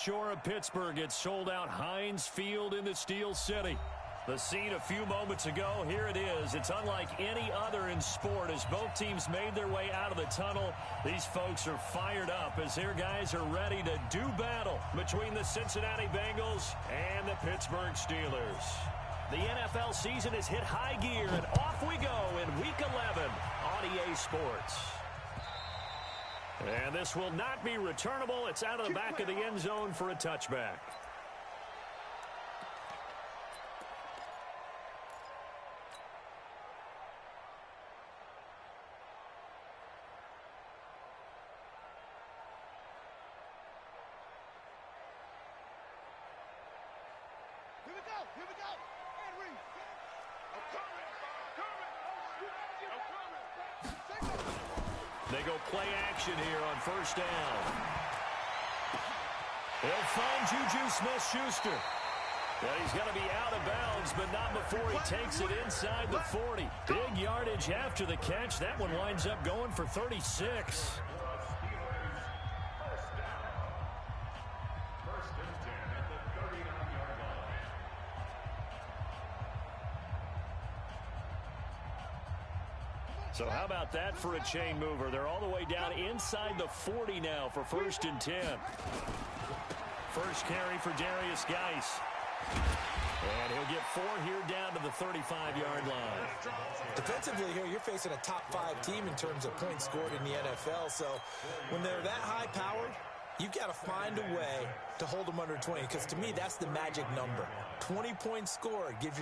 Shore of Pittsburgh, it's sold out Heinz Field in the Steel City. The scene a few moments ago, here it is. It's unlike any other in sport as both teams made their way out of the tunnel. These folks are fired up as their guys are ready to do battle between the Cincinnati Bengals and the Pittsburgh Steelers. The NFL season has hit high gear, and off we go in Week 11 on EA Sports. And this will not be returnable. It's out of the back of the end zone for a touchback. Here we go. Here we go. And read. They go play action here on first down. They'll find Juju Smith-Schuster. Well, he's going to be out of bounds, but not before he takes it inside the 40. Big yardage after the catch. That one winds up going for 36. So how about that for a chain mover? They're all the way down inside the 40 now for 1st and 10. First carry for Darius Geis. And he'll get 4 here down to the 35-yard line. Defensively here, you're facing a top-5 team in terms of points scored in the NFL. So when they're that high-powered, you've got to find a way to hold them under 20, because to me, that's the magic number. 20 points scored, you give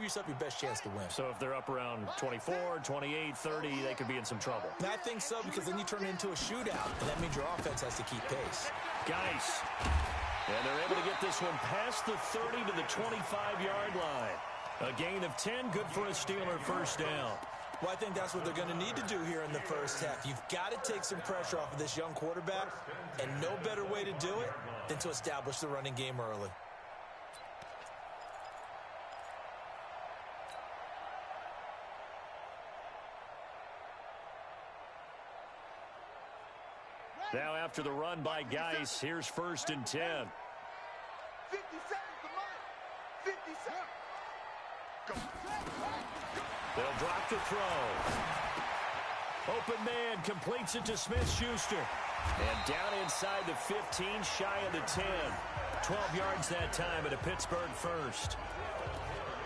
yourself your best chance to win. So if they're up around 24, 28, 30, they could be in some trouble. And I think so, because then you turn it into a shootout, and that means your offense has to keep pace. Geis. And they're able to get this one past the 30 to the 25-yard line. A gain of 10, good for a Steeler first down. Well, I think that's what they're going to need to do here in the first half. You've got to take some pressure off of this young quarterback, and no better way to do it than to establish the running game early. Now after the run by Geis, here's 1st and 10. 50 seconds to mine. 50 seconds. Go. They'll drop the throw. Open man completes it to Smith-Schuster. And down inside the 15, shy of the 10. 12 yards that time at a Pittsburgh first.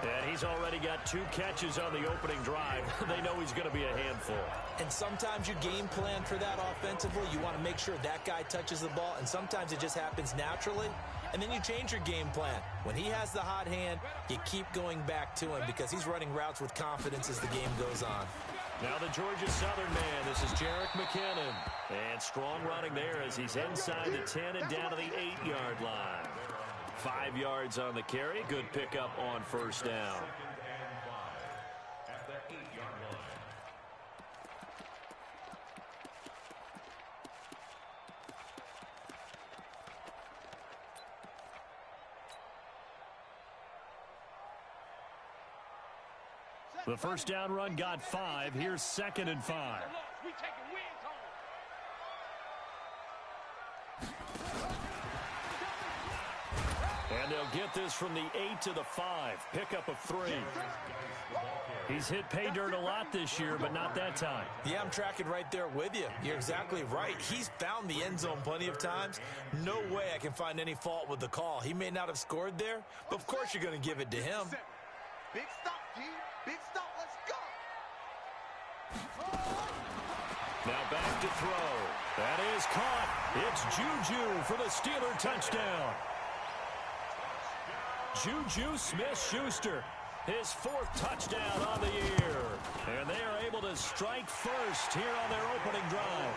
And he's already got 2 catches on the opening drive. They know he's going to be a handful. And sometimes you game plan for that offensively. You want to make sure that guy touches the ball, and sometimes it just happens naturally. And then you change your game plan. When he has the hot hand, you keep going back to him because he's running routes with confidence as the game goes on. Now the Georgia Southern man, this is Jerick McKinnon. And strong running there as he's inside the 10 and down to the 8-yard line. 5 yards on the carry. Good pickup on first down. The first down run got 5. Here's 2nd and 5. And they'll get this from the 8 to the 5. Pickup of 3. He's hit pay dirt a lot this year, but not that time. Yeah, I'm tracking right there with you. You're exactly right. He's found the end zone plenty of times. No way I can find any fault with the call. He may not have scored there, but of course you're going to give it to him. Big stop, G. Big stop. Let's go. Now back to throw. That is caught. It's Juju for the Steeler touchdown. Juju Smith-Schuster, his 4th touchdown on the year. And they are able to strike first here on their opening drive.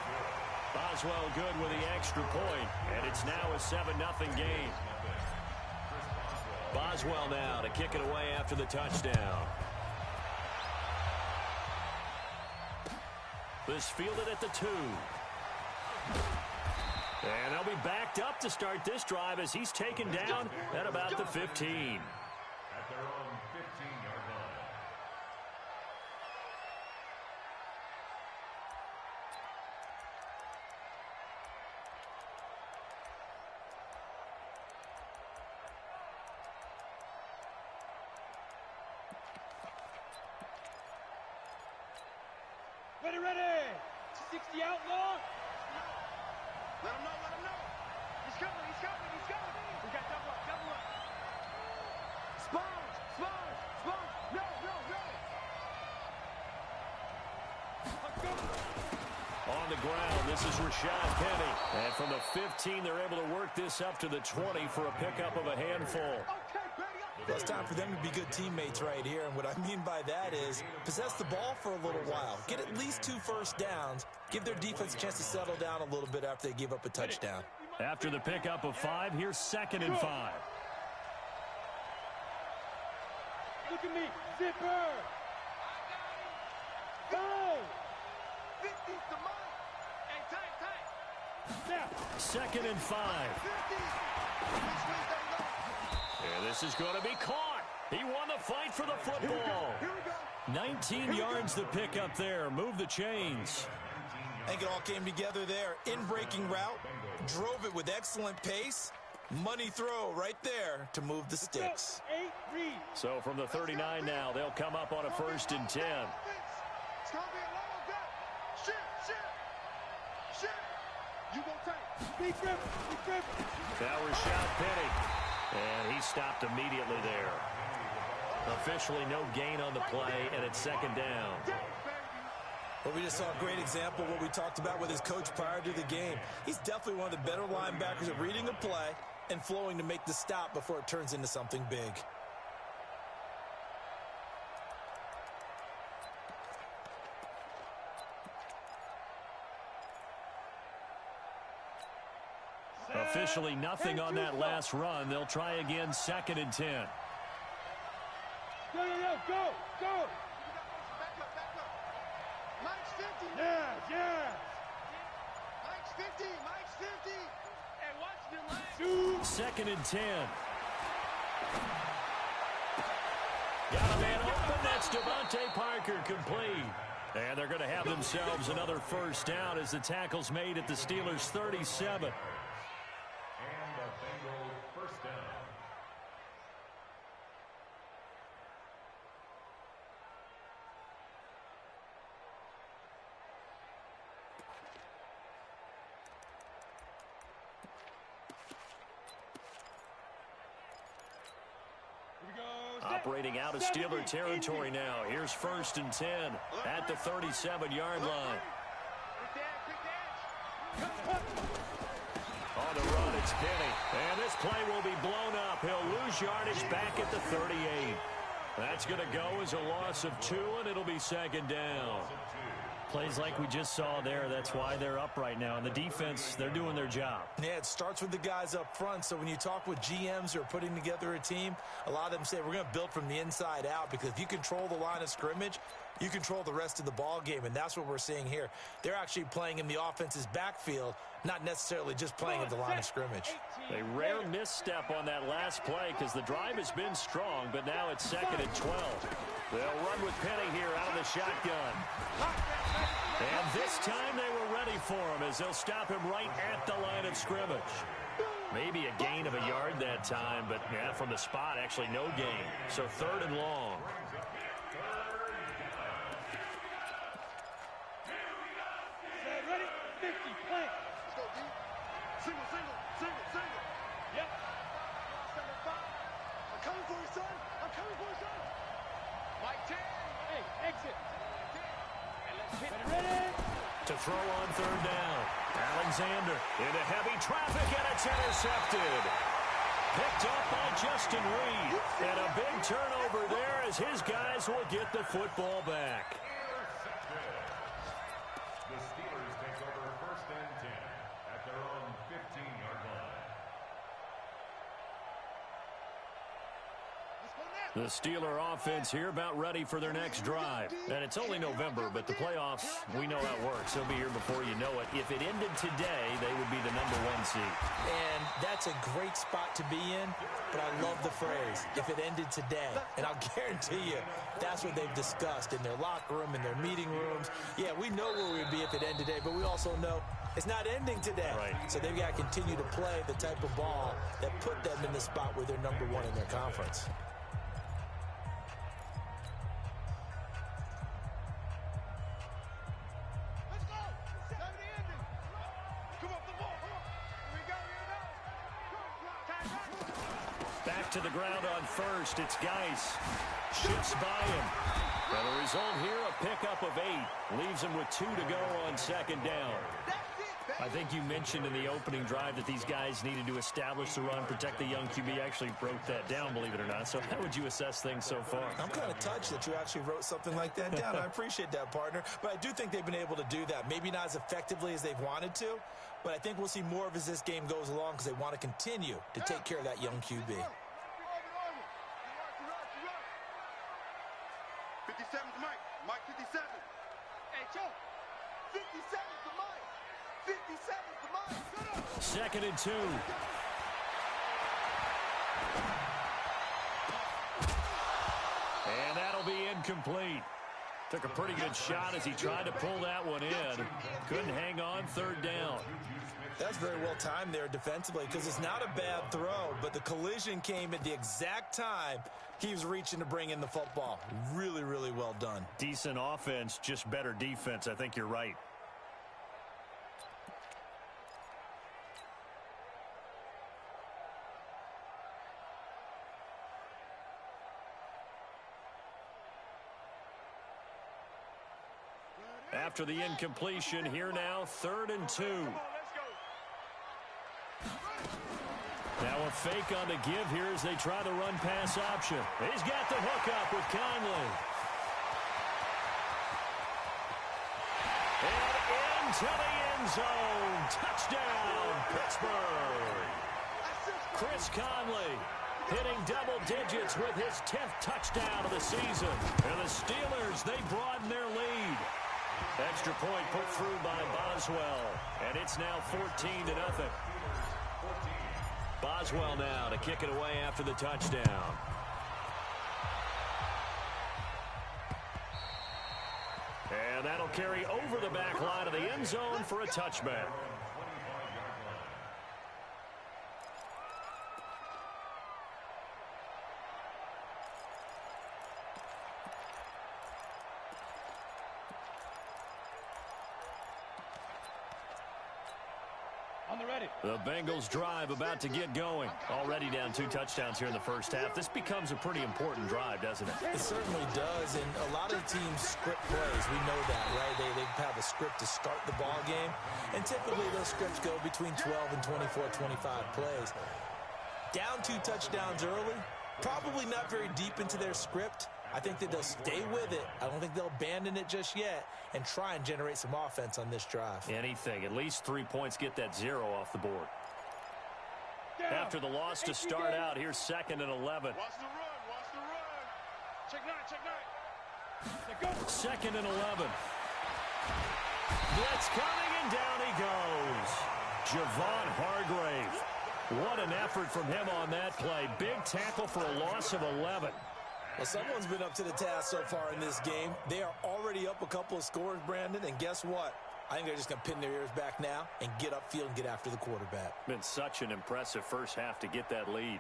Boswell good with the extra point, and it's now a 7-0 game. Boswell now to kick it away after the touchdown. This fielded at the 2. And they'll be backed up to start this drive as he's taken down at about the 15. At their own 15-yard line. Ready, ready. 60 outlaw. Let him know, let him know. He's coming, he's coming, he's coming. We got double up, double up. Sponge, sponge, sponge. No, no, no. Let's go. On the ground, this is Rashad Penny. And from the 15, they're able to work this up to the 20 for a pickup of a handful. Okay, ready up. Well, it's time for them to be good teammates right here, and what I mean by that is possess the ball for a little while, get at least 2 first downs, give their defense a chance to settle down a little bit after they give up a touchdown. After the pickup of 5, here's 2nd and 5. Look at me. Zipper. Go. 50's the mark. Hey, tight, tight. Snap. 2nd and 5. 50. Which way they go? And this is going to be caught. He won the fight for the football. Here we go. 19 yards to pick up there. Move the chains. I think it all came together there. In-breaking route, drove it with excellent pace. Money throw right there to move the sticks. 8 read. So from the 39 now, they'll come up on a 1st and 10. It's going to be a long go. Shift, shift. Shift. You go tight. Big grip. Big grip. Now Rashad Penny. And he stopped immediately there. Officially no gain on the play, and it's 2nd down. Well, we just saw a great example of what we talked about with his coach prior to the game. He's definitely one of the better linebackers at reading a play and flowing to make the stop before it turns into something big. Officially nothing on that last run. They'll try again, 2nd and 10. Go, go, go, go, go. Back up, back up. Mike's 50. Yeah, yeah. Mike's 50. Mike's 50. And watch the line. 2nd and 10. Got a man open. That's Devontae Parker complete. And they're going to have themselves another 1st down as the tackle's made at the Steelers' 37. And the Bengals 1st down. Operating out of Steeler territory now. Here's 1st and 10 at the 37-yard line. On the run, it's Penny. And this play will be blown up. He'll lose yardage back at the 38. That's going to go as a loss of 2, and it'll be 2nd down. Plays like we just saw there. That's why they're up right now. And the defense, they're doing their job. Yeah, it starts with the guys up front. So when you talk with GMs who are putting together a team, a lot of them say we're going to build from the inside out, because if you control the line of scrimmage, you control the rest of the ball game, and that's what we're seeing here. They're actually playing in the offense's backfield, not necessarily just playing at the line of scrimmage. A rare misstep on that last play because the drive has been strong, but now it's 2nd and 12. They'll run with Penny here out of the shotgun. And this time they were ready for him as they'll stop him right at the line of scrimmage. Maybe a gain of a yard that time, but yeah, from the spot, actually no gain. So 3rd and long. Ready? 50, play. Let's go, D. Single, single, single, single. Yep. 75. I'm coming for you, son. I'm coming for you, son. Mike 10. Hey, exit. Ready, ready. To throw on 3rd down. Alexander into heavy traffic, and it's intercepted. Picked up by Justin Reed. And a big turnover there as his guys will get the football back. The Steelers take over 1st and 10 at their own 15-yard line. Let's go now. The Steeler offense here about ready for their next drive. And it's only November, but the playoffs, we know how it works. They'll be here before you know it. If it ended today, they would be the #1 seed. And that's a great spot to be in, but I love the phrase, if it ended today. And I'll guarantee you, that's what they've discussed in their locker room, in their meeting rooms. Yeah, we know where we'd be if it ended today, but we also know it's not ending today. Right. So they've got to continue to play the type of ball that put them in the spot where they're #1 in their conference. Back to the ground on first. It's Geis. Shifts by him. And the result here, a pickup of 8. Leaves him with 2 to go on second down. I think you mentioned in the opening drive that these guys needed to establish the run, protect the young QB. Actually wrote that down, believe it or not. So how would you assess things so far? I'm kind of touched that you actually wrote something like that down. I appreciate that, partner. But I do think they've been able to do that. Maybe not as effectively as they've wanted to, but I think we'll see more of as this game goes along because they want to continue to take care of that young QB. 57's Mike. Mike 57. Hey, Joe. 57's the Mike. 57's the Mike. Second and 2. And that'll be incomplete. Took a pretty good shot as he tried to pull that one in. Couldn't hang on, third down. That's very well timed there defensively because it's not a bad throw, but the collision came at the exact time he was reaching to bring in the football. Really, really well done. Decent offense, just better defense. I think you're right. After the incompletion, here now, 3rd and 2. Now a fake on the give here as they try the run-pass option. He's got the hookup with Conley. And into the end zone. Touchdown, Pittsburgh. Chris Conley hitting double digits with his 10th touchdown of the season. And the Steelers, they broaden their lead. Extra point put through by Boswell. And it's now 14-0. Boswell now to kick it away after the touchdown. And that'll carry over the back line of the end zone for a touchback. The Bengals drive about to get going. Already down 2 touchdowns here in the first half. This becomes a pretty important drive, doesn't it? It certainly does, and a lot of teams script plays. We know that, right? They have a script to start the ball game, and typically those scripts go between 12 and 24, 25 plays. Down 2 touchdowns early, probably not very deep into their script. I think that they'll stay with it. I don't think they'll abandon it just yet and try and generate some offense on this drive. Anything. At least 3 points, get that 0 off the board. After the loss to start out, here's 2nd and 11. Watch the run. Watch the run. Check 9. Check 9. 2nd and 11. Blitz coming, and down he goes. Javon Hargrave. What an effort from him on that play. Big tackle for a loss of 11. Well, someone's been up to the task so far in this game. They are already up a couple of scores, Brandon, and guess what? I think they're just going to pin their ears back now and get upfield and get after the quarterback. Been such an impressive first half to get that lead.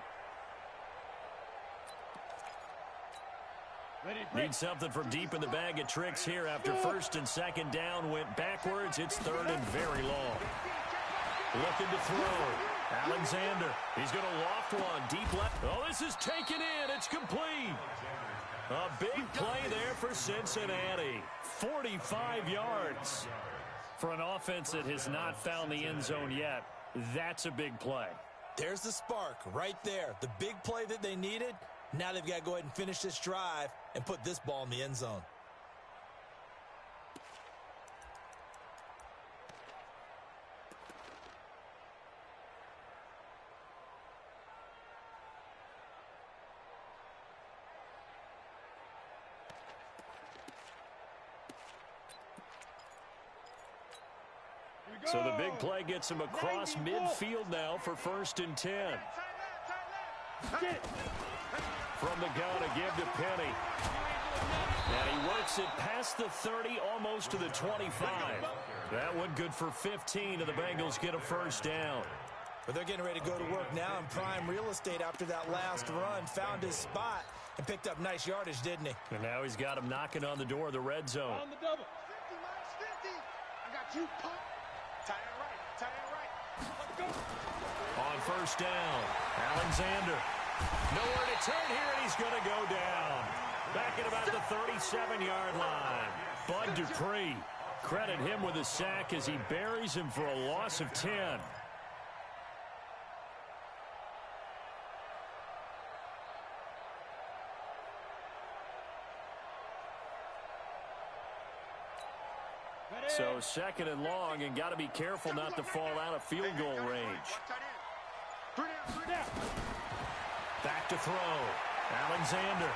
Need something from deep in the bag of tricks here after 1st and 2nd down went backwards. It's 3rd and very long. Looking to throw. Alexander. He's going to loft one deep left. Oh, this is taken in. It's complete. A big play there for Cincinnati. 45 yards. For an offense that has not found the end zone yet, that's a big play. There's the spark right there. The big play that they needed. Now they've got to go ahead and finish this drive and put this ball in the end zone. So the big play gets him across midfield now for 1st and 10. From the gun, a give to Penny. And he works it past the 30, almost to the 25. That one good for 15, and the Bengals get a 1st down. But they're getting ready to go to work now in prime real estate after that last run. Found his spot and picked up nice yardage, didn't he? And now he's got him knocking on the door of the red zone. On the double. 50 minus 50. I got you, pump. Tight end right. Tight end right. Let's go. On 1st down, Alexander Nowhere to turn here, and he's going to go down. Back at about the 37-yard line. Bud Dupree, credit him with a sack as he buries him for a loss of 10. So second and long, and got to be careful not to fall out of field goal range. Back to throw. Alexander.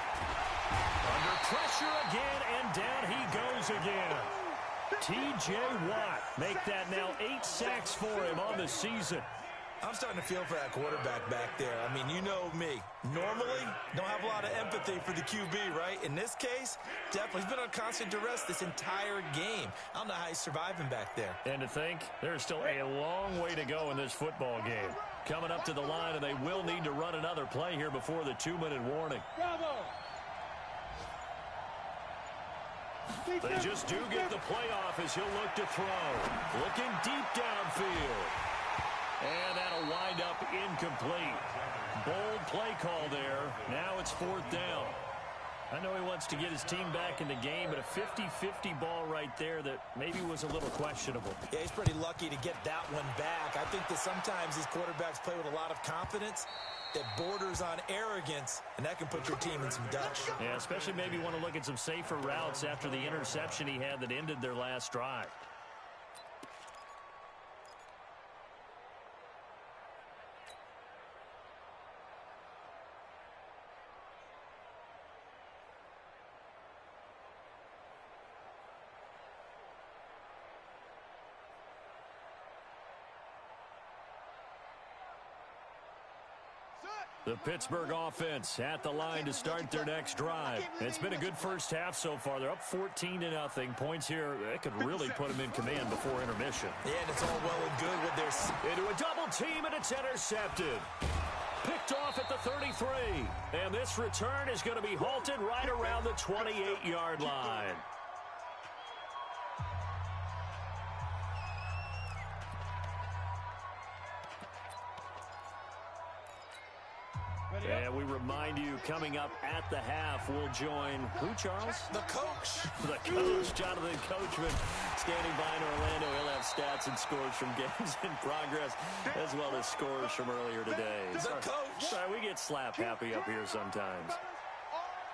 Under pressure again, and down he goes again. T.J. Watt make that now 8 sacks for him on the season. I'm starting to feel for that quarterback back there. I mean, you know me. Normally, don't have a lot of empathy for the QB, right? In this case, definitely. He's been on constant duress this entire game. I don't know how he's surviving back there. And to think, there's still a long way to go in this football game. Coming up to the line, and they will need to run another play here before the 2-minute warning. Bravo. They just do get the playoff as he'll look to throw. Looking deep downfield. And that'll wind up incomplete. Bold play call there. Now it's 4th down. I know he wants to get his team back in the game, but a 50-50 ball right there that maybe was a little questionable. Yeah, he's pretty lucky to get that one back. I think that sometimes these quarterbacks play with a lot of confidence that borders on arrogance, and that can put your team in some Dutch. Yeah, especially maybe want to look at some safer routes after the interception he had that ended their last drive. The Pittsburgh offense at the line to start their next drive. It's been a good first half so far. They're up 14-0. Points here, they could really put them in command before intermission. Yeah, and it's all well and good with their... Into a double team, and it's intercepted. Picked off at the 33. And this return is going to be halted right around the 28-yard line. And we remind you, coming up at the half, we'll join who, Charles? The coach. The coach, Jonathan Coachman, standing by in Orlando. He'll have stats and scores from games in progress, as well as scores from earlier today. The coach. Sorry, we get slap happy up here sometimes.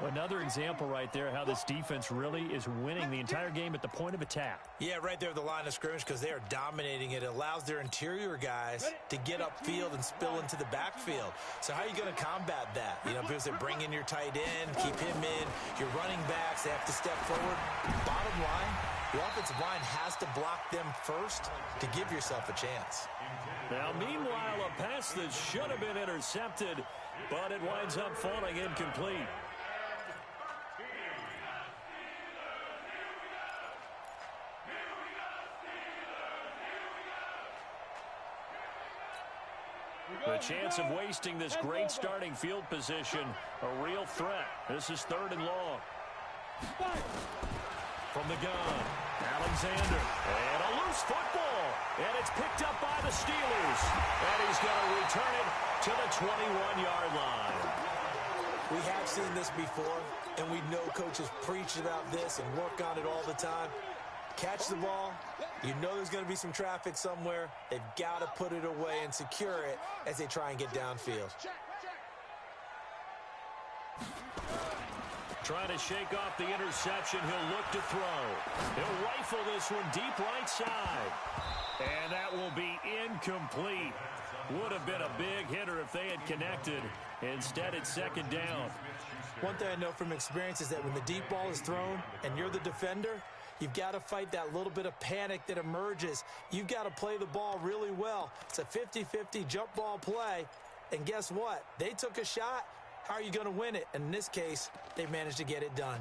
Another example right there how this defense really is winning the entire game at the point of attack. Yeah, right there at the line of scrimmage because they are dominating it. It allows their interior guys to get upfield and spill into the backfield. So how are you going to combat that? You know, because they bring in your tight end, keep him in. Your running backs, they have to step forward. Bottom line, your offensive line has to block them first to give yourself a chance. Now, meanwhile, a pass that should have been intercepted, but it winds up falling incomplete. The chance of wasting this great starting field position, a real threat. This is 3rd and long. From the gun, Alexander. And a loose football. And it's picked up by the Steelers. And he's going to return it to the 21-yard line. We have seen this before, and we know coaches preach about this and work on it all the time. Catch the ball. You know there's going to be some traffic somewhere. They've got to put it away and secure it as they try and get downfield. Trying to shake off the interception. He'll look to throw. He'll rifle this one deep right side. And that will be incomplete. Would have been a big hitter if they had connected. Instead, it's 2nd down. One thing I know from experience is that when the deep ball is thrown and you're the defender, you've got to fight that little bit of panic that emerges. You've got to play the ball really well. It's a 50-50 jump ball play. And guess what? They took a shot. How are you going to win it? And in this case, they managed to get it done.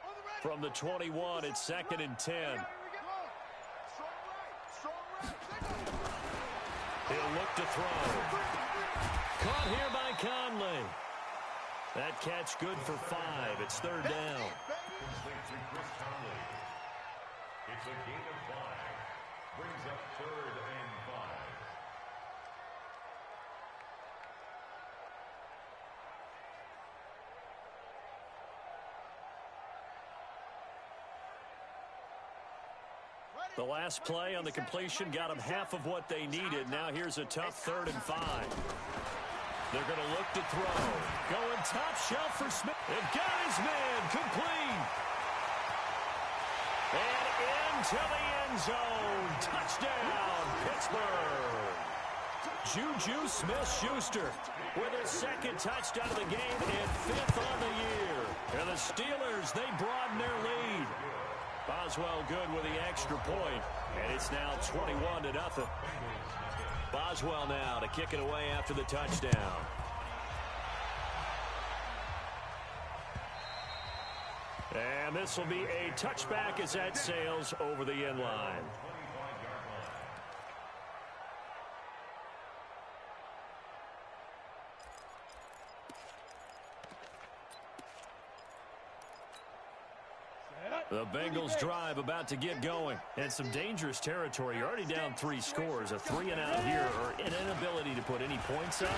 On the From the 21, it's 2nd and 10. He'll look to throw. Caught here by Conley. That catch good for 5. It's 3rd down. It's a gain of 5. Brings up 3rd and 5. The last play on the completion got them half of what they needed. Now here's a tough 3rd and 5. They're going to look to throw. Going top shelf for Smith. They've got his man complete. And into the end zone. Touchdown, Pittsburgh. Juju Smith-Schuster with his 2nd touchdown of the game and 5th on the year. And the Steelers, they broaden their lead. Boswell good with the extra point, and it's now 21-0. Boswell now to kick it away after the touchdown. And this will be a touchback as that sails over the end line. The Bengals drive about to get going. And some dangerous territory. You're already down 3 scores. A 3-and-out here or an inability to put any points up.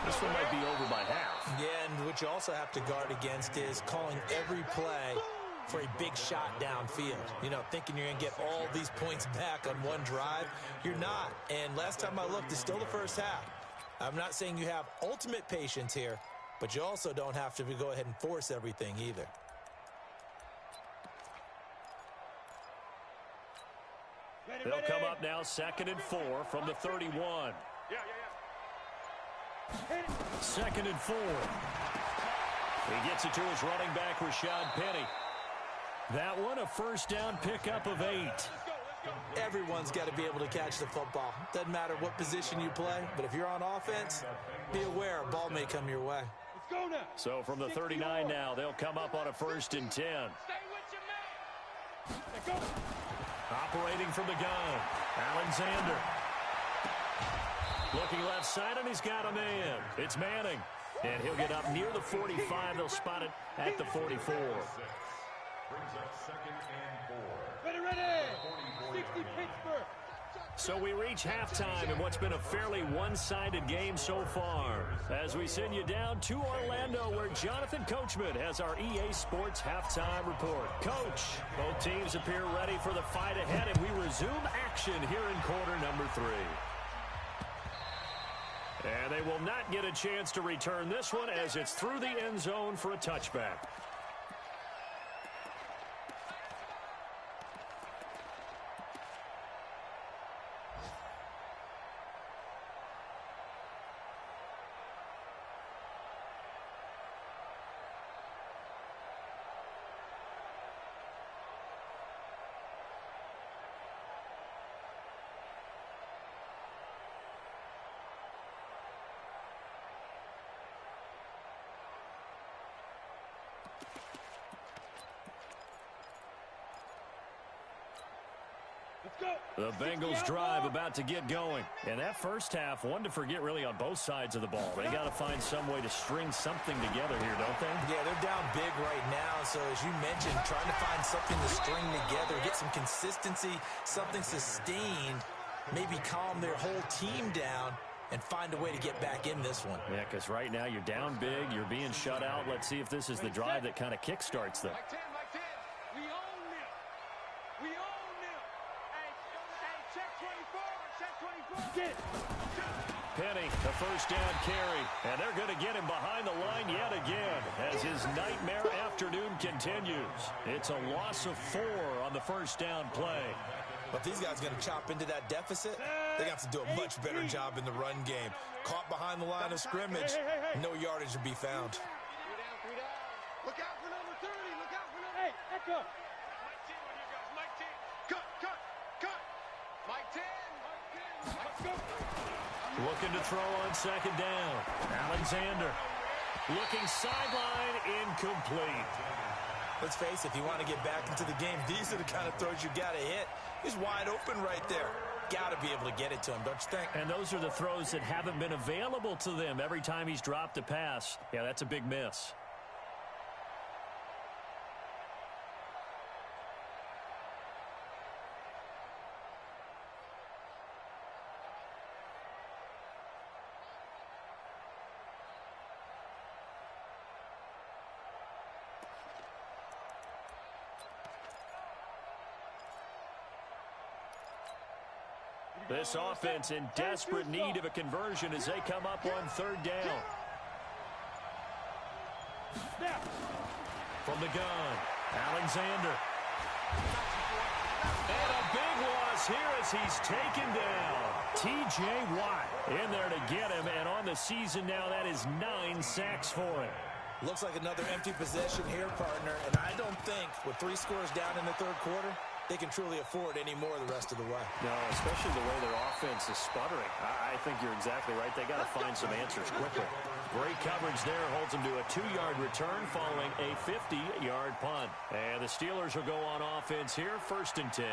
This one might be over by half. Yeah, and what you also have to guard against is calling every play for a big shot downfield. You know, thinking you're going to get all these points back on one drive. You're not. And last time I looked, it's still the first half. I'm not saying you have ultimate patience here, but you also don't have to go ahead and force everything either. They'll come up now 2nd and 4 from the 31. 2nd and 4. He gets it to his running back, Rashad Penny. That one, a first down pickup of 8. Everyone's got to be able to catch the football. Doesn't matter what position you play, but if you're on offense, be aware a ball may come your way. Let's go now. So from the 39 now, they'll come up on a 1st and 10. Let's go. Operating from the gun, Alexander. Looking left side, and he's got a man. It's Manning. And he'll get up near the 45. They'll spot it at the 44. Brings up 2nd and 4. Ready. 60 Pittsburgh. So we reach halftime in what's been a fairly one-sided game so far. As we send you down to Orlando, where Jonathan Coachman has our EA Sports halftime report. Coach, both teams appear ready for the fight ahead, and we resume action here in quarter number 3. And they will not get a chance to return this one as it's through the end zone for a touchback. The Bengals drive about to get going. And that first half, one to forget really on both sides of the ball. They got to find some way to string something together here, don't they? Yeah, they're down big right now. So as you mentioned, trying to find something to string together, get some consistency, something sustained, maybe calm their whole team down and find a way to get back in this one. Yeah, because right now you're down big, you're being shut out. Let's see if this is the drive that kind of kickstarts them. Mike 10. We own them. We own them. Hey, check 24. Check 24. Get it. Penny, the first down carry. And they're going to get him behind the line yet again as his nightmare afternoon continues. It's a loss of 4 on the first down play. But these guys are going to chop into that deficit. They have to do a much better job in the run game. Caught behind the line of scrimmage, no yardage to be found. 3 down. Look out for number 30. Look out for number... Hey, echo. Mike 10 on you guys. Mike 10. Cut. Mike 10. Let's go. Looking to throw on second down. Alexander looking sideline, incomplete. Let's face it, if you want to get back into the game, these are the kind of throws you got to hit. He's wide open right there. Got to be able to get it to him, don't you think? And those are the throws that haven't been available to them every time he's dropped a pass. Yeah, that's a big miss. This offense in desperate need of a conversion as they come up on third down. From the gun, Alexander. And a big loss here as he's taken down. T.J. Watt in there to get him, and on the season now, that is 9 sacks for him. Looks like another empty possession here, partner, and I don't think with 3 scores down in the third quarter, they can truly afford any more the rest of the way. No, especially the way their offense is sputtering. I think you're exactly right. They got to find some answers quickly. Great coverage there. Holds them to a 2-yard return following a 50-yard punt. And the Steelers will go on offense here, 1st and 10.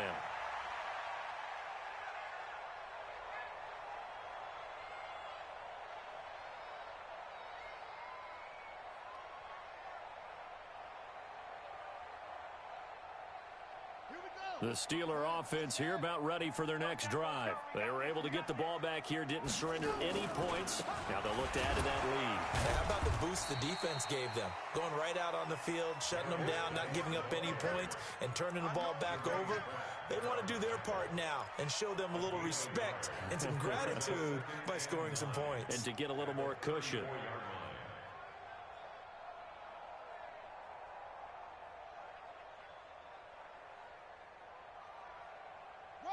The Steeler offense here about ready for their next drive. They were able to get the ball back here, didn't surrender any points. Now they'll look to add to that lead. How about the boost the defense gave them? Going right out on the field, shutting them down, not giving up any points, and turning the ball back over. They want to do their part now and show them a little respect and some gratitude by scoring some points. And to get a little more cushion.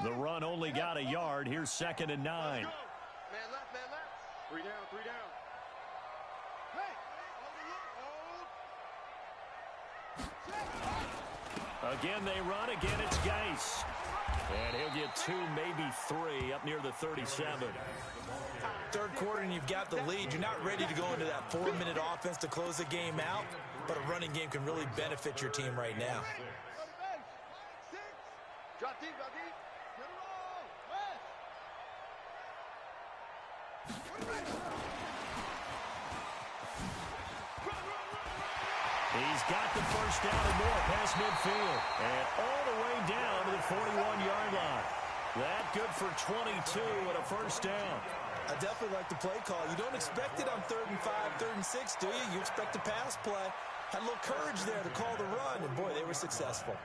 The run only got a yard. Here's 2nd and 9. Man left, man left. 3 down, 3 down. Hey, hold. Again, they run. Again, it's Geis. And he'll get 2, maybe 3 up near the 37. Third quarter and you've got the lead. You're not ready to go into that 4-minute offense to close the game out, but a running game can really benefit your team right now. Drop deep, drop deep. He's got the first down and more past midfield. And all the way down to the 41-yard line. That good for 22 and a first down. I definitely like the play call. You don't expect it on 3rd and 5, 3rd and 6, do you? You expect a pass play. Had a little courage there to call the run, and boy, they were successful.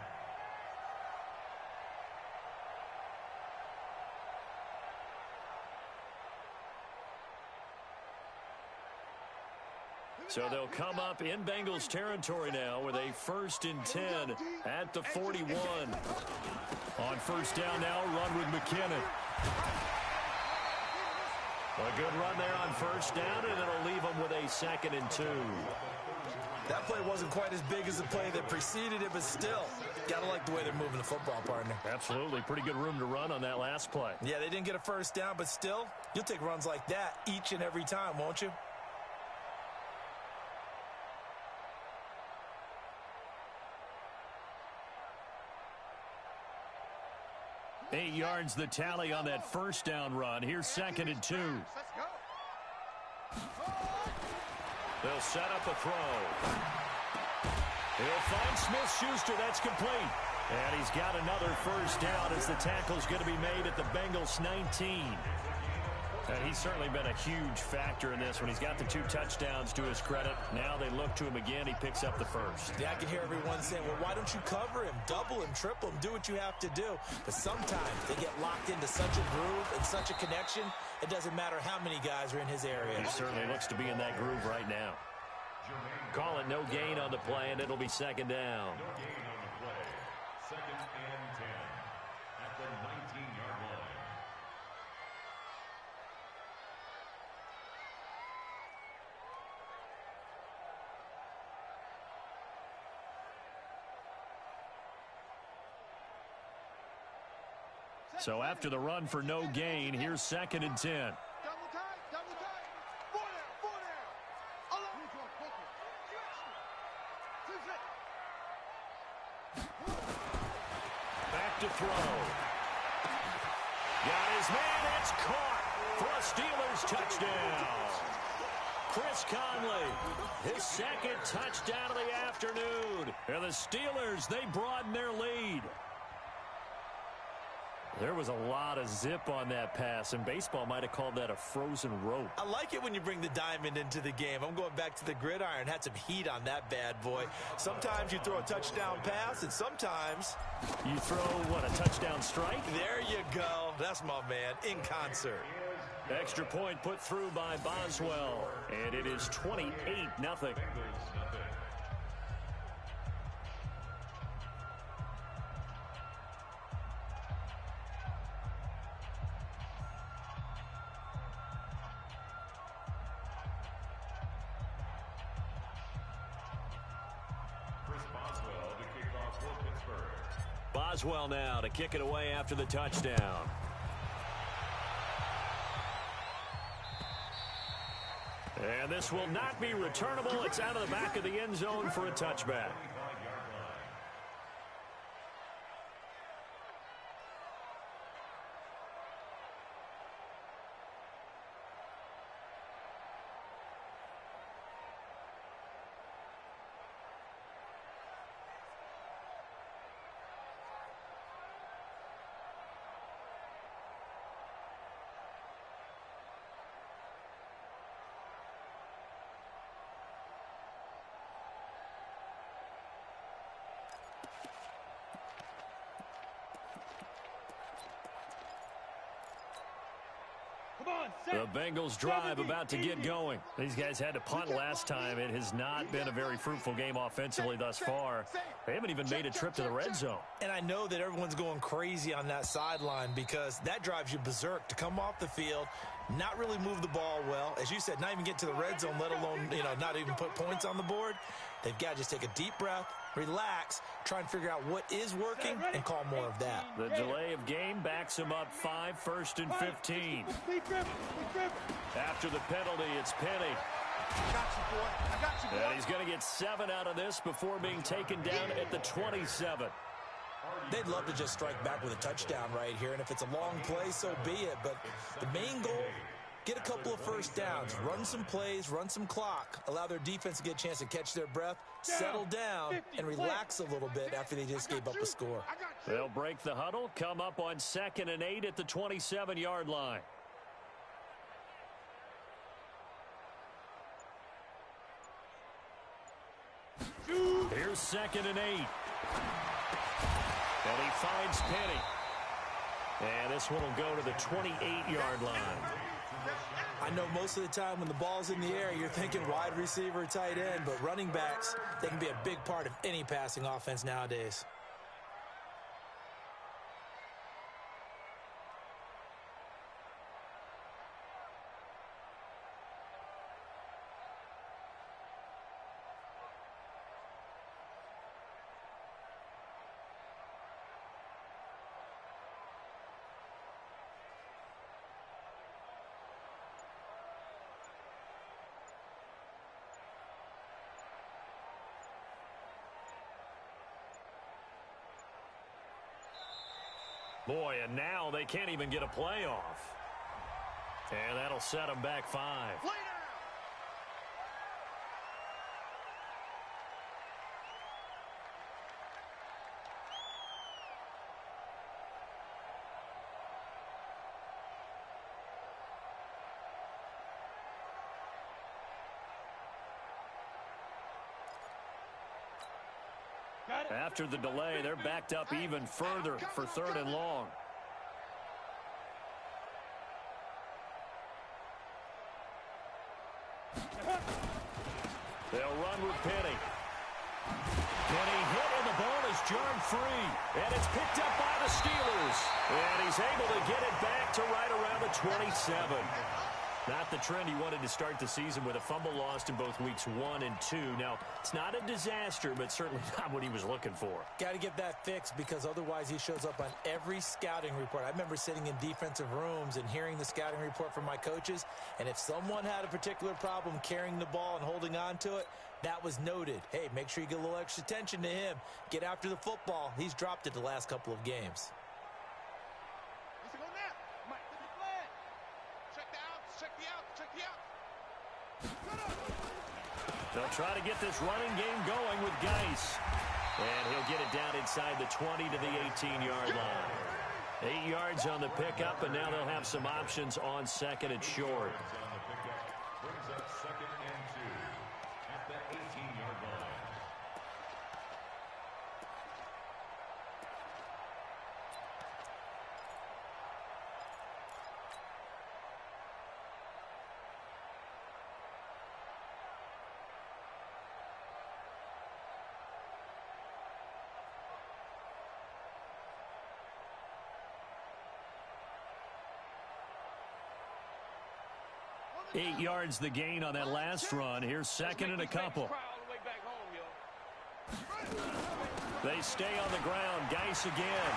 So they'll come up in Bengals territory now with a 1st and 10 at the 41. On first down now, run with McKinnon. A good run there on first down, and it'll leave them with a 2nd and 2. That play wasn't quite as big as the play that preceded it, but still, got to like the way they're moving the football, partner. Absolutely. Pretty good room to run on that last play. Yeah, they didn't get a first down, but still, you'll take runs like that each and every time, won't you? Eight yards the tally on that first down run. Here's 2nd and 2. Let's go. They'll set up a throw. He'll find Smith-Schuster. That's complete. And he's got another first down as the tackle's going to be made at the Bengals 19. And he's certainly been a huge factor in this when he's got the 2 touchdowns to his credit. Now they look to him again. He picks up the first. Yeah, I can hear everyone saying, well, why don't you cover him, double him, triple him, do what you have to do. But sometimes they get locked into such a groove and such a connection, it doesn't matter how many guys are in his area. He certainly looks to be in that groove right now. Call it no gain on the play, and it'll be 2nd down. No gain on the play. 2nd and 10 at the 19-yard line. So after the run for no gain, here's 2nd and 10. Double tight, double tight. 4 down, 4 down. to throw. Got his man. It's caught for a Steelers touchdown. Chris Conley, his second touchdown of the afternoon. And the Steelers, they broaden their lead. There was a lot of zip on that pass, and baseball might have called that a frozen rope. I like it when you bring the diamond into the game. I'm going back to the gridiron. Had some heat on that bad boy. Sometimes you throw a touchdown pass, and sometimes you throw, what, a touchdown strike? There you go. That's my man, in concert. Extra point put through by Boswell, and it is 28-0. Boswell now to kick it away after the touchdown. And this will not be returnable. It's out of the back of the end zone for a touchback. The Bengals drive about to get going. These guys had to punt last time. It has not been a very fruitful game offensively thus far. They haven't even made a trip to the red zone. And I know that everyone's going crazy on that sideline because that drives you berserk to come off the field, not really move the ball well. As you said, not even get to the red zone, let alone, not even put points on the board. They've got to just take a deep breath, relax, try and figure out what is working, and call more of that. The delay of game backs him up 5, 1st and 15. After the penalty, it's Penny. I got you, boy. I got you, boy. And he's going to get 7 out of this before being taken down at the 27. They'd love to just strike back with a touchdown right here, and if it's a long play, so be it. But the main goal, get a couple of first downs, run some plays, run some clock, allow their defense to get a chance to catch their breath, settle down, and relax a little bit after they just gave up a score. They'll break the huddle, come up on 2nd and 8 at the 27-yard line. Here's 2nd and 8. And he finds Penny. And this one will go to the 28-yard line. I know most of the time when the ball's in the air, you're thinking wide receiver, tight end, but running backs, they can be a big part of any passing offense nowadays. Boy, and now they can't even get a playoff. And that'll set them back 5. After the delay, they're backed up even further for 3rd and long. They'll run with Penny. Penny hit and the ball is jarred free. And it's picked up by the Steelers. And he's able to get it back to right around the 27. Not the trend he wanted to start the season with a fumble lost in both weeks 1 and 2. Now, it's not a disaster, but certainly not what he was looking for. Got to get that fixed because otherwise he shows up on every scouting report. I remember sitting in defensive rooms and hearing the scouting report from my coaches, and if someone had a particular problem carrying the ball and holding on to it, that was noted. Hey, make sure you get a little extra attention to him. Get after the football. He's dropped it the last couple of games. Check the out. Check the out. They'll try to get this running game going with Geis. And he'll get it down inside the 20 to the 18-yard line. 8 yards on the pickup, and now they'll have some options on second and short. Brings up 2nd and 2 at the 18-yard line. Eight yards the gain on that last run. Here's second and a couple. They stay on the ground. Geis again.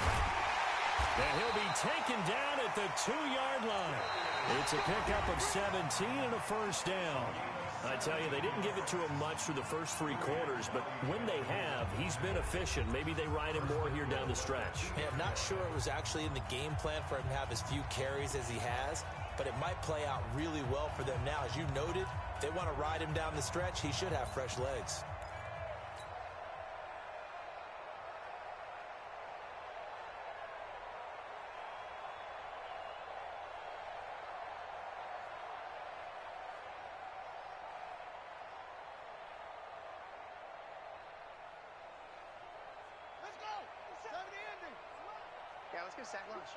And he'll be taken down at the 2-yard line. It's a pickup of 17 and a first down. I tell you, they didn't give it to him much for the first 3 quarters, but when they have, he's been efficient. Maybe they ride him more here down the stretch. Yeah, I'm not sure it was actually in the game plan for him to have as few carries as he has, but it might play out really well for them now. As you noted, they want to ride him down the stretch. He should have fresh legs. Let's go. 7 ending. Yeah, let's go sack lunch.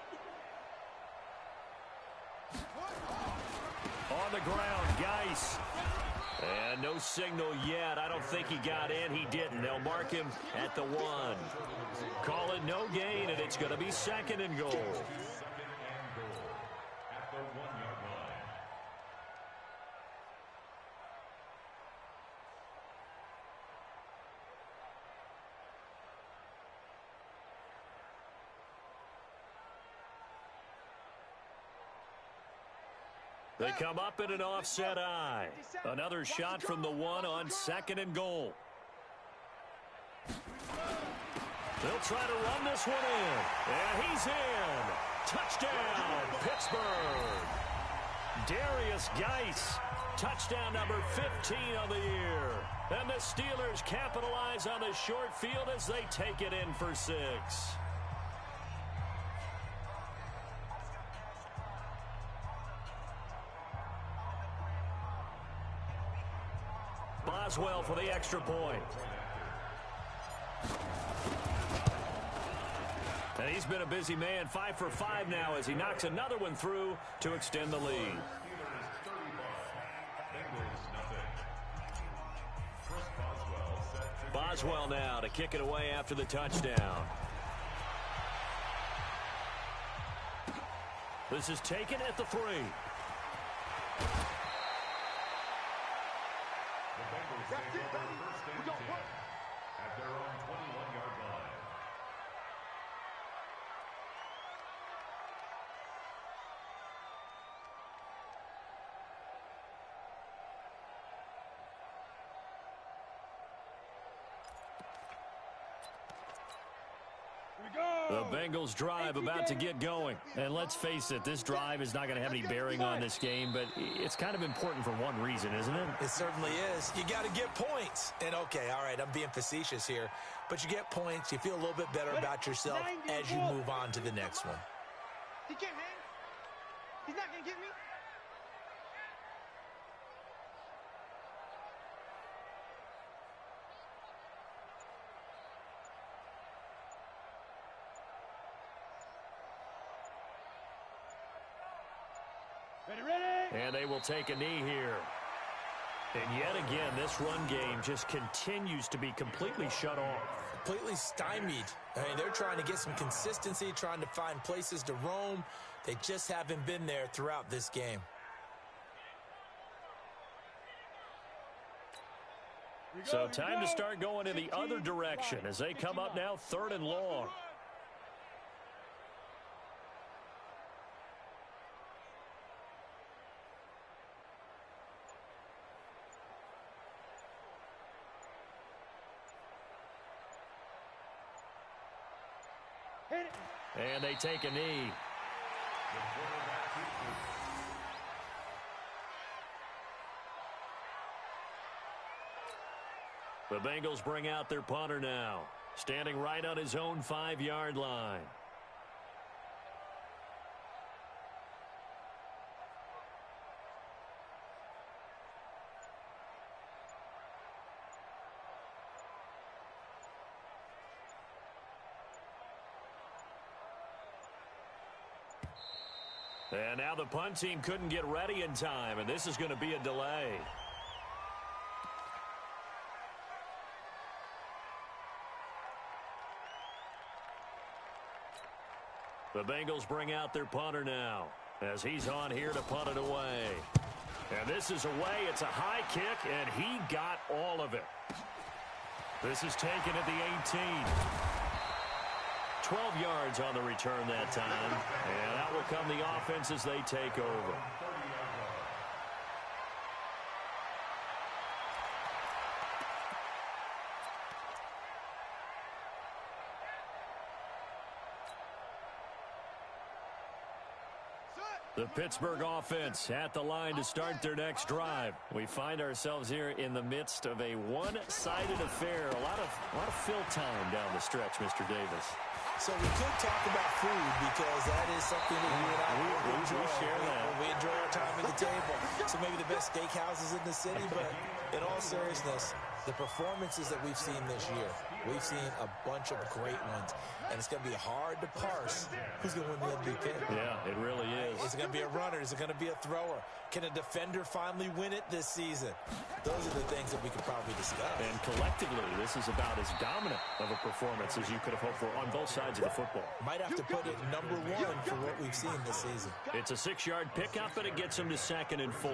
On the ground, Geis. And no signal yet. I don't think he got in. He didn't. They'll mark him at the 1. Call it no gain, and it's going to be 2nd and goal. 2nd and goal at the 1-yard line. They come up in an offset eye. Another shot from the 1 on 2nd and goal. They'll try to run this one in. And he's in. Touchdown, Pittsburgh. Darius Geis. Touchdown number 15 on the year. And the Steelers capitalize on the short field as they take it in for 6. Boswell for the extra point. And he's been a busy man, 5 for 5 now as he knocks another one through to extend the lead. Boswell now to kick it away after the touchdown. This is taken at the 3. That's it, baby. We gon' work. At their own 21-yard line. The Bengals drive about to get going. And let's face it, this drive is not going to have any bearing on this game, but it's kind of important for one reason, isn't it? It certainly is. You got to get points. And okay, all right, I'm being facetious here, but you get points, you feel a little bit better about yourself as you move on to the next one. He can't hang. He's not going to get me. And they will take a knee here. And yet again, this run game just continues to be completely shut off. Completely stymied. I mean, they're trying to get some consistency, trying to find places to roam. They just haven't been there throughout this game. So time to start going in the other direction as they come up now 3rd and long. And they take a knee. The Bengals bring out their punter now, standing right on his own 5-yard line. And now the punt team couldn't get ready in time, and this is going to be a delay. The Bengals bring out their punter now as he's on here to punt it away. And this is away. It's a high kick, and he got all of it. This is taken at the 18. 12 yards on the return that time. And out will come the offense as they take over. The Pittsburgh offense at the line to start their next drive. We find ourselves here in the midst of a one-sided affair. A lot of fill time down the stretch, Mr. Davis. So we could talk about food because that is something that you and I enjoy. We share that. We enjoy our time at the table. So maybe the best steakhouses in the city, but in all seriousness, the performances that we've seen this year, we've seen a bunch of great ones, and it's going to be hard to parse who's going to win the MVP. Yeah, it really is. Is it going to be a runner? Is it going to be a thrower? Can a defender finally win it this season? Those are the things that we could probably discuss. And collectively, this is about as dominant of a performance as you could have hoped for on both sides of the football. Might have to put it number one for what we've seen this season. It's a 6-yard pickup, and it gets him to 2nd and 4.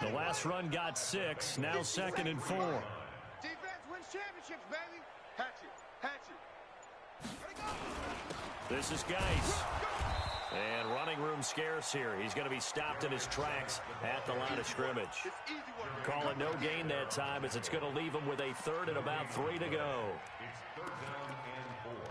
The last run got 6, now 2nd and 4. Defense wins championships, baby. Hatchet, hatchet. Ready, go. This is Geis. And running room scarce here. He's going to be stopped in his tracks at the line of scrimmage. It's easy work. Call it no gain that time as it's going to leave him with a 3rd and about 3 to go. It's 3rd down and 4.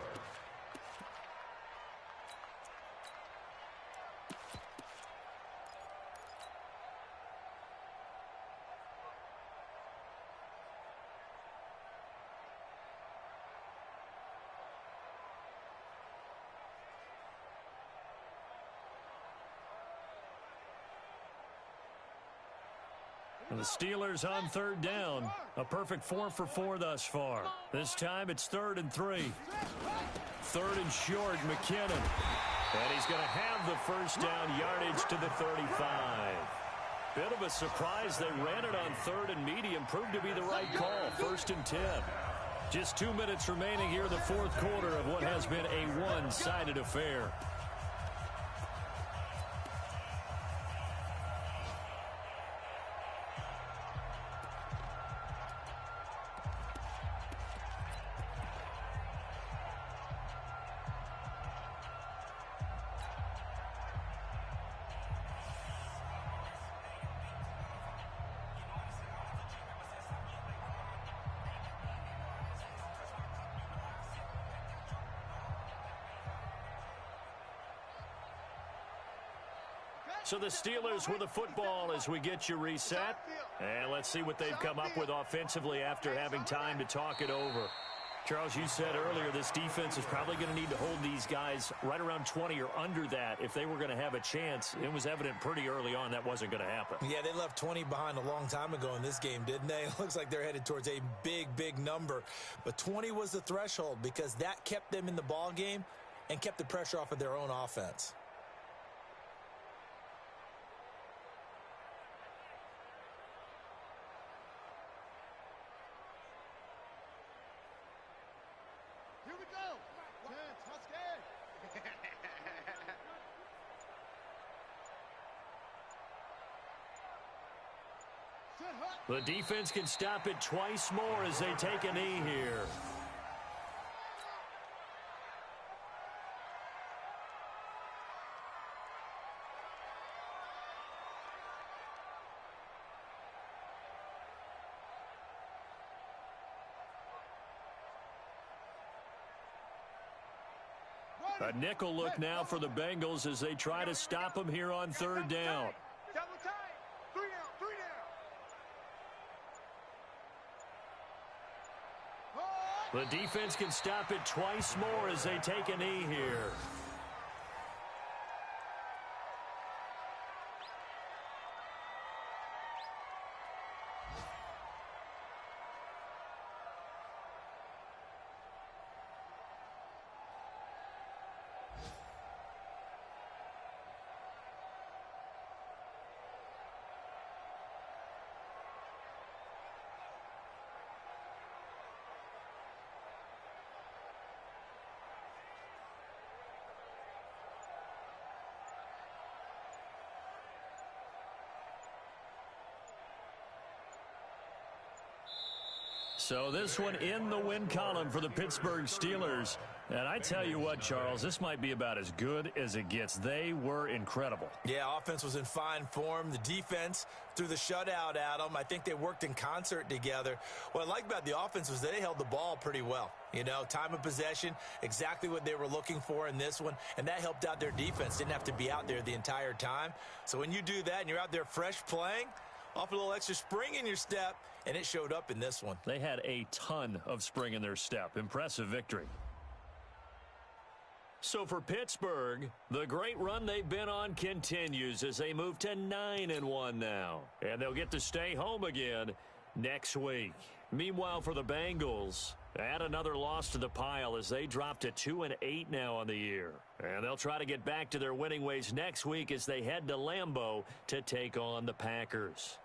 And the Steelers on 3rd down. A perfect 4 for 4 thus far. This time it's 3rd and 3. 3rd and short, McKinnon. And he's going to have the first down yardage to the 35. Bit of a surprise. They ran it on 3rd and medium. Proved to be the right call. 1st and 10. Just 2 minutes remaining here in the 4th quarter of what has been a one-sided affair. So the Steelers with the football as we get you reset. And let's see what they've come up with offensively after having time to talk it over. Charles, you said earlier this defense is probably going to need to hold these guys right around 20 or under that if they were going to have a chance. It was evident pretty early on that wasn't going to happen. Yeah, they left 20 behind a long time ago in this game, didn't they? It looks like they're headed towards a big, big number. But 20 was the threshold because that kept them in the ball game and kept the pressure off of their own offense. Here we go. Chance, not scared. The defense can stop it twice more as they take a knee here. A nickel look now for the Bengals as they try to stop them here on 3rd down. Double time. 3 down, 3 down. The defense can stop it twice more as they take a knee here. So this one in the win column for the Pittsburgh Steelers. And I tell you what, Charles, this might be about as good as it gets. They were incredible. Yeah, offense was in fine form. The defense threw the shutout at them. I think they worked in concert together. What I like about the offense was they held the ball pretty well. You know, time of possession, exactly what they were looking for in this one. And that helped out their defense. Didn't have to be out there the entire time. So when you do that and you're out there fresh playing, off a little extra spring in your step, and it showed up in this one. They had a ton of spring in their step. Impressive victory. So for Pittsburgh, the great run they've been on continues as they move to 9-1 now. And they'll get to stay home again next week. Meanwhile, for the Bengals, add another loss to the pile as they drop to 2-8 now on the year. And they'll try to get back to their winning ways next week as they head to Lambeau to take on the Packers.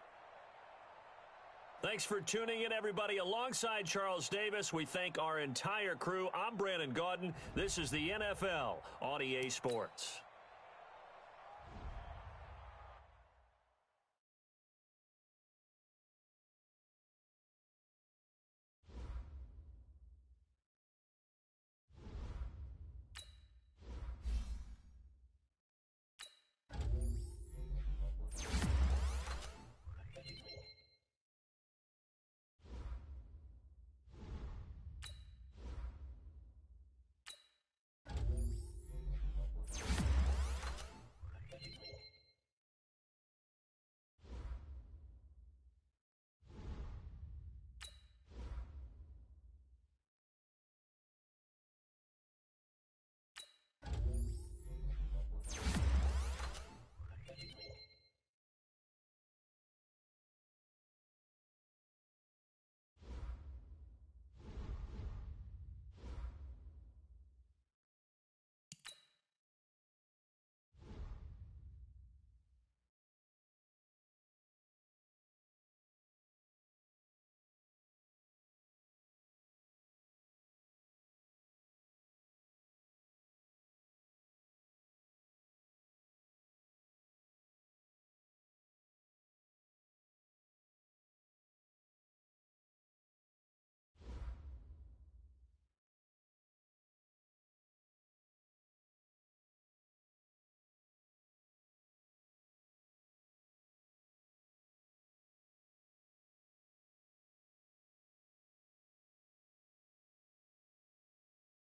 Thanks for tuning in, everybody. Alongside Charles Davis, we thank our entire crew. I'm Brandon Gaudin. This is the NFL on EA Sports.